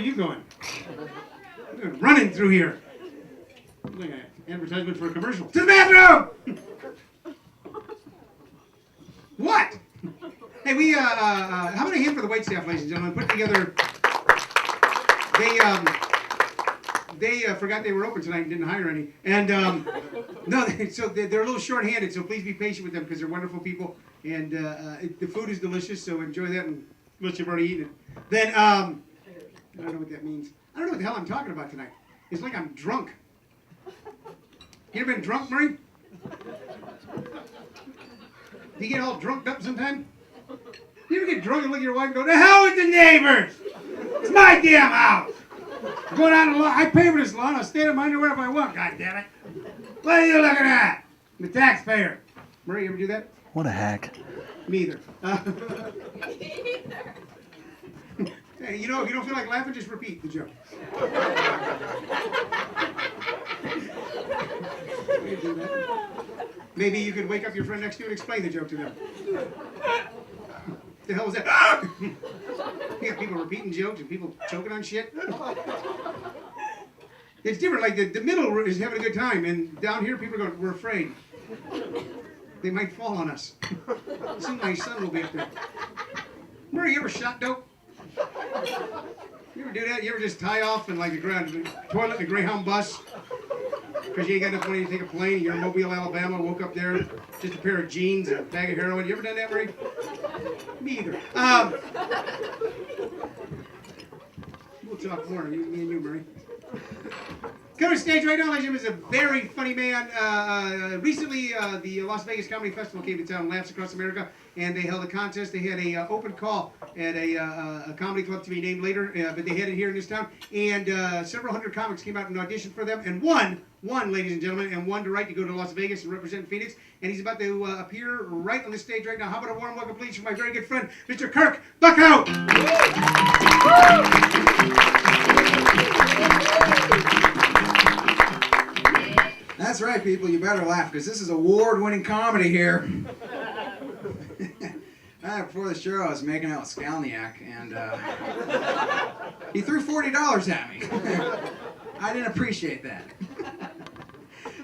Where are you going? I'm running through here. Like an advertisement for a commercial. To the bathroom! What? Hey, how about a hand for the wait staff, ladies and gentlemen? Put together, they forgot they were open tonight and didn't hire any. And, no, so they're a little short-handed, so please be patient with them because they're wonderful people. And the food is delicious, so enjoy that unless you've already eaten it. Then, I don't know what that means. I don't know what the hell I'm talking about tonight. It's like I'm drunk. You ever been drunk, Murray? Do you get all drunked up sometime? You ever get drunk and look at your wife and go, "The hell with the neighbors! It's my damn house! I'm going out on the lawn. I pay for this lawn. I'll stay in my underwear if I want, goddammit. What are you looking at? I'm the taxpayer." Murray, you ever do that? What a hack. Me either. Hey, you know, if you don't feel like laughing, just repeat the joke. Maybe you could wake up your friend next to you and explain the joke to them. The hell was that? You got people repeating jokes and people choking on shit. It's different. Like the middle is having a good time, and down here people are going, "We're afraid. They might fall on us." Soon my son will be up there. Murray, you ever shot dope? You ever do that? You ever just tie off in like the toilet in a Greyhound bus? Because you ain't got enough money to take a plane. You're in Mobile, Alabama, woke up there, just a pair of jeans and a bag of heroin. You ever done that, Murray? Me either. We'll talk more, me and you, Murray. Coming to stage right now, ladies and gentlemen, is a very funny man. Recently, the Las Vegas Comedy Festival came to town, Laughs Across America, and they held a contest. They had a open call at a comedy club to be named later, but they had it here in this town, and several hundred comics came out and auditioned for them, and one, ladies and gentlemen, and won the right to go to Las Vegas and represent Phoenix, and he's about to appear right on the stage right now. How about a warm welcome, please, for my very good friend, Mr. Kirk Buckout! That's right, people. You better laugh, because this is award-winning comedy here. Before the show, I was making out with Skalniak, and he threw $40 at me. I didn't appreciate that.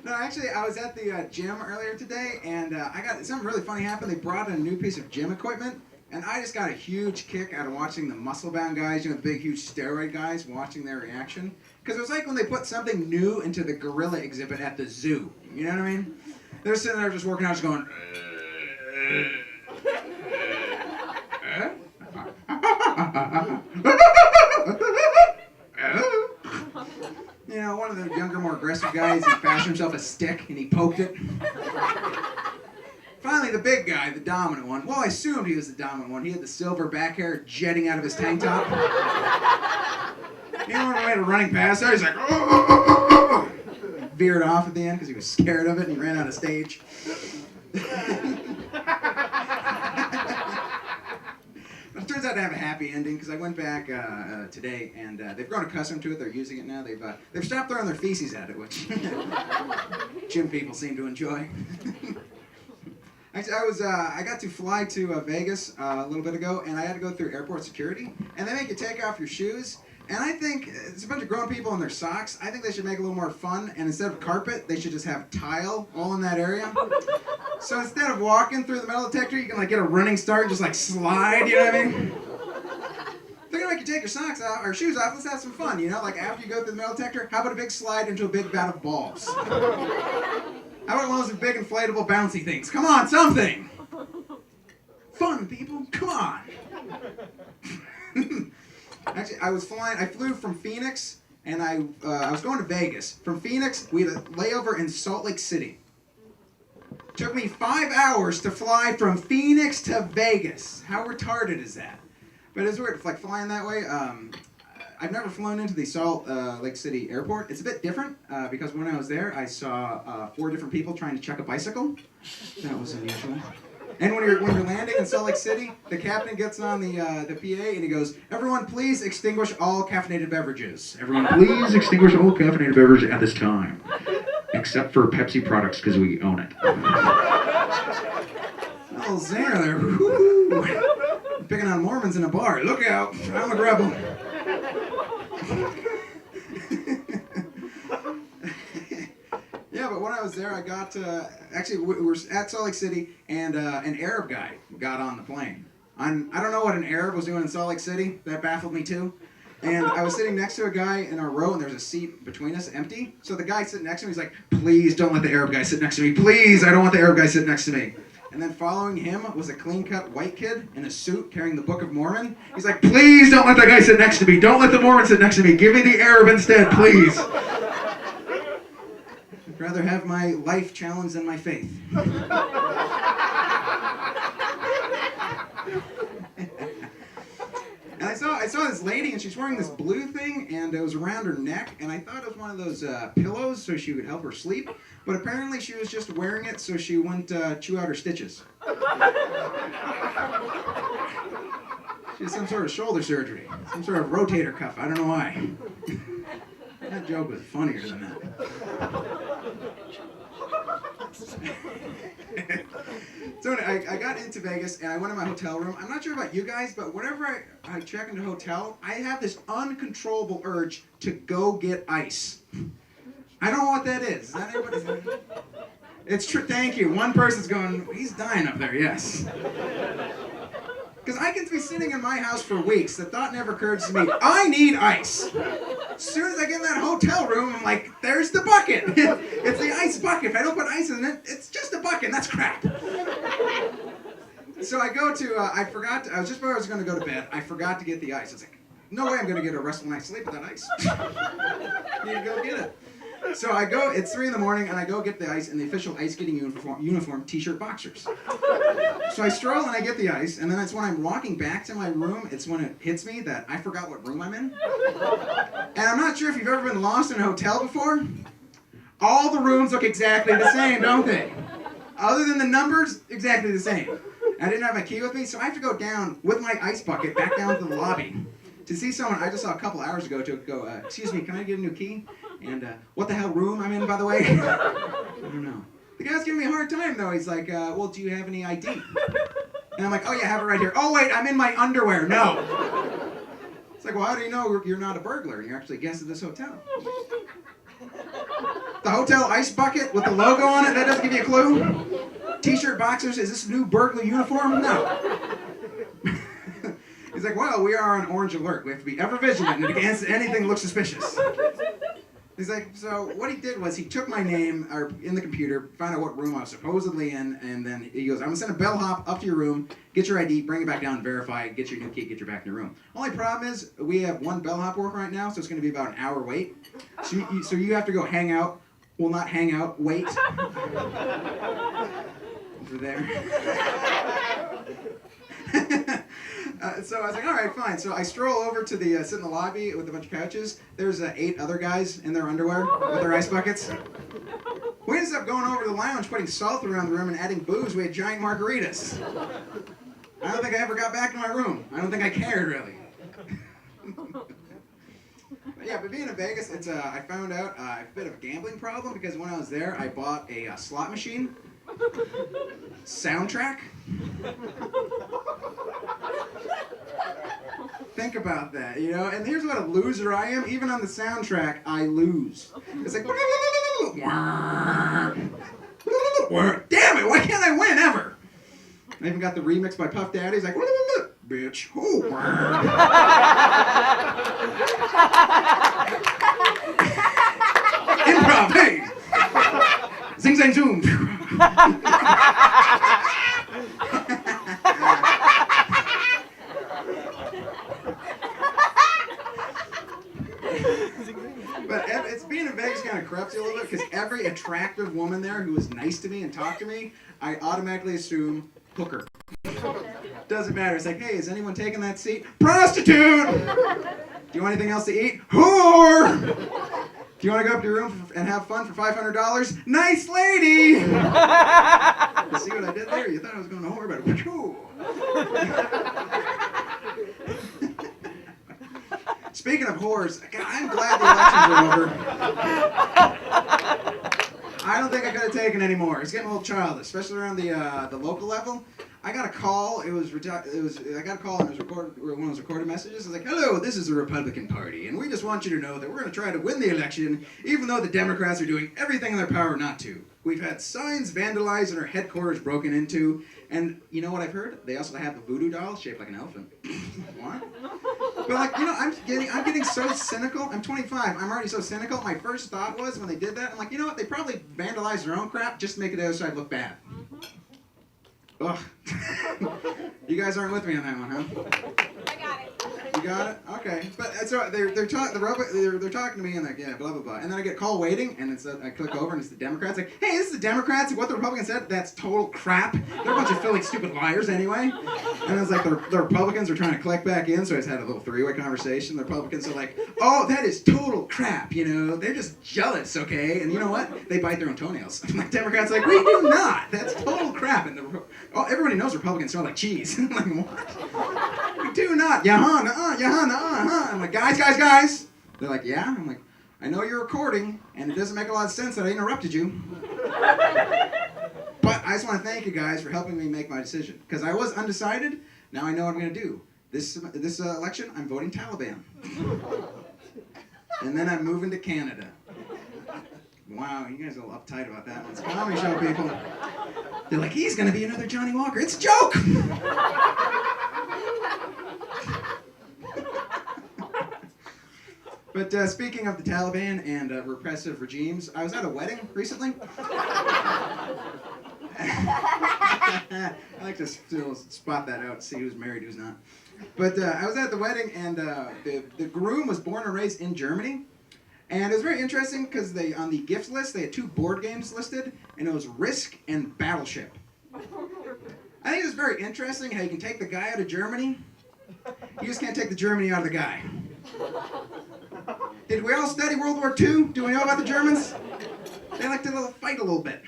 No, actually, I was at the gym earlier today, and I got something really funny happened. They brought in a new piece of gym equipment, and I just got a huge kick out of watching the muscle-bound guys, the big, huge steroid guys, watching their reaction. Because it was like when they put something new into the gorilla exhibit at the zoo. You know what I mean? They're sitting there just working out, just going... One of the younger, more aggressive guys, he fashioned himself a stick and he poked it. Finally, the big guy, the dominant one, well, I assumed he was the dominant one. He had the silver back hair jetting out of his tank top. When I made a running pass there, he's like, oh. Veered off at the end because he was scared of it and he ran out of stage. It turns out to have a happy ending because I went back today and they've grown accustomed to it. They're using it now. They've stopped throwing their feces at it, which gym people seem to enjoy. Actually, I got to fly to Vegas a little bit ago, and I had to go through airport security, and they make you take off your shoes. And I think it's a bunch of grown people in their socks. I think they should make it a little more fun, and instead of carpet, they should just have tile all in that area. So instead of walking through the metal detector, you can like get a running start and just like slide, you know what I mean? They're gonna make you take your socks off, or shoes off, let's have some fun, like after you go through the metal detector, how about a big slide into a big vat of balls? How about one of those big inflatable bouncy things? Come on, something! Fun, people, come on! Actually, I flew from Phoenix, and I was going to Vegas. From Phoenix, we had a layover in Salt Lake City. Took me 5 hours to fly from Phoenix to Vegas. How retarded is that? But it's weird, like flying that way. I've never flown into the Salt Lake City airport. It's a bit different, because when I was there, I saw 4 different people trying to check a bicycle. That was unusual. And when you're landing in Salt Lake City, the captain gets on the PA and he goes, "Everyone, please extinguish all caffeinated beverages. Everyone, please extinguish all caffeinated beverages at this time, except for Pepsi products because we own it." Oh, Xander there, woo-hoo. Picking on Mormons in a bar. Look out, I'm a rebel. Yeah, but when I was there, I got actually we were at Salt Lake City, and an Arab guy got on the plane. I don't know what an Arab was doing in Salt Lake City. That baffled me too. And I was sitting next to a guy in our row, and there was a seat between us empty. So the guy sitting next to me, he's like, "Please don't let the Arab guy sit next to me. Please, I don't want the Arab guy sitting next to me." And then following him was a clean-cut white kid in a suit carrying the Book of Mormon. He's like, "Please don't let that guy sit next to me. Don't let the Mormon sit next to me. Give me the Arab instead, please." I'd rather have my life challenged than my faith. And I saw this lady, and she's wearing this blue thing, and it was around her neck, and I thought it was one of those pillows so she would help her sleep, but apparently she was just wearing it so she wouldn't chew out her stitches. She had some sort of shoulder surgery, some sort of rotator cuff, I don't know why. That joke was funnier than that. So I got into Vegas, and I went to my hotel room. I'm not sure about you guys, but whenever I check into a hotel, I have this uncontrollable urge to go get ice. I don't know what that is. Is that everybody's? It's true. Thank you. One person's going, he's dying up there, yes. Because I can be sitting in my house for weeks. The thought never occurred to me, I need ice. As soon as I get in that hotel room, I'm like, there's the bucket. It's the ice bucket. If I don't put ice in it, it's just a bucket. That's crap. So I go to, I was just before I was going to go to bed, I forgot to get the ice. I was like, no way I'm going to get a restful night's sleep without ice. Need to go get it. So I go, it's 3 in the morning, and I go get the ice in the official ice skating uniform t-shirt boxers. So I stroll and I get the ice, and then it's when I'm walking back to my room, it's when it hits me that I forgot what room I'm in. And I'm not sure if you've ever been lost in a hotel before. All the rooms look exactly the same, don't they? Other than the numbers, exactly the same. I didn't have my key with me, so I have to go down with my ice bucket back down to the lobby to see someone I just saw a couple hours ago to go, excuse me, can I get a new key? And what the hell room I'm in, by the way? I don't know. The guy's giving me a hard time, though. He's like, well, do you have any ID? And I'm like, oh, yeah, I have it right here. Oh, wait, I'm in my underwear. No. It's like, well, how do you know you're not a burglar and you're actually a guest of this hotel? The hotel ice bucket with the logo on it, that doesn't give you a clue? T-shirt boxers, is this a new burglar uniform? No. He's like, well, we are on orange alert. We have to be ever vigilant against anything that looks suspicious. He's like, so what he did was he took my name in the computer, found out what room I was supposedly in, and then he goes, I'm going to send a bellhop up to your room, get your ID, bring it back down, verify, get your new key, get you back in your room. Only problem is we have one bellhop working right now, so it's going to be about an hour wait. So you have to go hang out. Well, not hang out, wait. Over there. So I was like, all right, fine. So I stroll over to the sit in the lobby with a bunch of couches. There's 8 other guys in their underwear with their ice buckets. We ended up going over to the lounge, putting salt around the room and adding booze. We had giant margaritas. I don't think I ever got back to my room. I don't think I cared, really. But being in Vegas, it's I found out a bit of a gambling problem because when I was there, I bought a slot machine. Soundtrack. Think about that, you know? And here's what a loser I am. Even on the soundtrack, I lose. It's like, damn it, why can't I win ever? I even got the remix by Puff Daddy. He's like, bitch. Improv, hey! Zing, zang, zoom. But it's being in Vegas kind of corrupts you a little bit because every attractive woman there who was nice to me and talked to me, I automatically assume hooker. Doesn't matter. It's like, hey, is anyone taking that seat? Prostitute! Do you want anything else to eat? Whore! Do you want to go up to your room and have fun for $500? Nice lady! You see what I did there? You thought I was going to whore, but whew. Speaking of whores, I'm glad the elections are over. I don't think I could have taken any more. It's getting a little childish, especially around the local level. I got a call. I got a call and it was one of those recorded messages. It was like, "Hello, this is the Republican Party, and we just want you to know that we're going to try to win the election, even though the Democrats are doing everything in their power not to. We've had signs vandalized and our headquarters broken into, and you know what I've heard? They also have a voodoo doll shaped like an elephant." What? But like, you know, I'm getting so cynical. I'm 25. I'm already so cynical. My first thought was when they did that, I'm like, you know what? They probably vandalized their own crap just to make the other side look bad. Ugh. You guys aren't with me on that one, huh? I got it. You got it? Okay. But so they're talking to me and like, yeah, blah blah blah. And then I get call waiting, and it's I click over and it's the Democrats. Like, hey, this is the Democrats. What the Republicans said, that's total crap. They're a bunch of filthy, stupid liars anyway. And it's like the Republicans are trying to click back in, so I just had a little three-way conversation. The Republicans are like, oh, that is total crap. You know, they're just jealous, okay? And you know what? They bite their own toenails. And the Democrats are like, we do not. That's total crap. And everybody knows Republicans smell like cheese. I'm like, what? We do not. I'm like, guys. They're like, yeah? I'm like, I know you're recording, and it doesn't make a lot of sense that I interrupted you. But I just want to thank you guys for helping me make my decision. Because I was undecided, now I know what I'm going to do. This election, I'm voting Taliban. And then I'm moving to Canada. Wow, you guys are a little uptight about that one. It's a comedy show, people. They're like, he's going to be another Johnny Walker. It's a joke! But speaking of the Taliban and repressive regimes, I was at a wedding recently. I like to still spot that out, see who's married, who's not. But I was at the wedding, and the groom was born and raised in Germany. And it was very interesting because on the gift list, they had 2 board games listed, and it was Risk and Battleship. I think it was very interesting how you can take the guy out of Germany. You just can't take the Germany out of the guy. Did we all study World War II? Do we know about the Germans? They like to fight a little bit.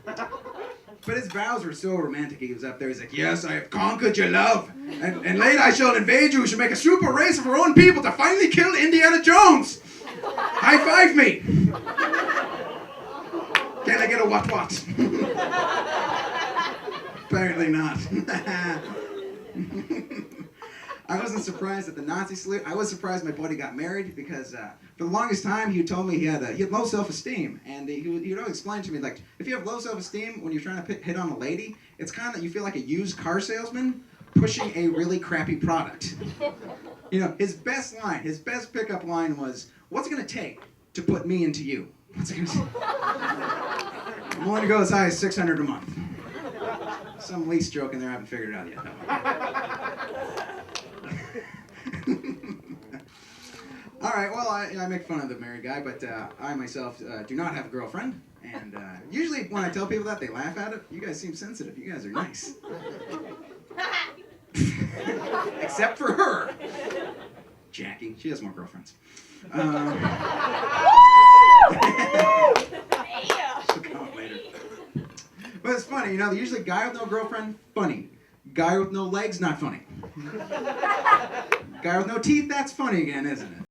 But his vows were so romantic. He was up there, he's like, yes, I have conquered your love. And later I shall invade you. We shall make a super race of our own people to finally kill Indiana Jones. High five me. Can I get a what? Apparently not. I wasn't surprised at the Nazi salute. I was surprised my buddy got married because for the longest time he told me he had low self-esteem, and he would always explain to me, like, if you have low self-esteem when you're trying to hit on a lady, it's kind of, you feel like a used car salesman pushing a really crappy product. You know, his best pickup line was, what's it going to take to put me into you? What's it going to take? I'm willing to go as high as $600 a month. Some lease joke in there, I haven't figured it out yet. All right, well, I make fun of the married guy, but I myself do not have a girlfriend. And usually when I tell people that, they laugh at it. You guys seem sensitive. You guys are nice. Except for her. Jackie. She has more girlfriends. She'll come up later. But it's funny, you know, usually guy with no girlfriend, funny. Guy with no legs, not funny. Guy with no teeth, that's funny again, isn't it?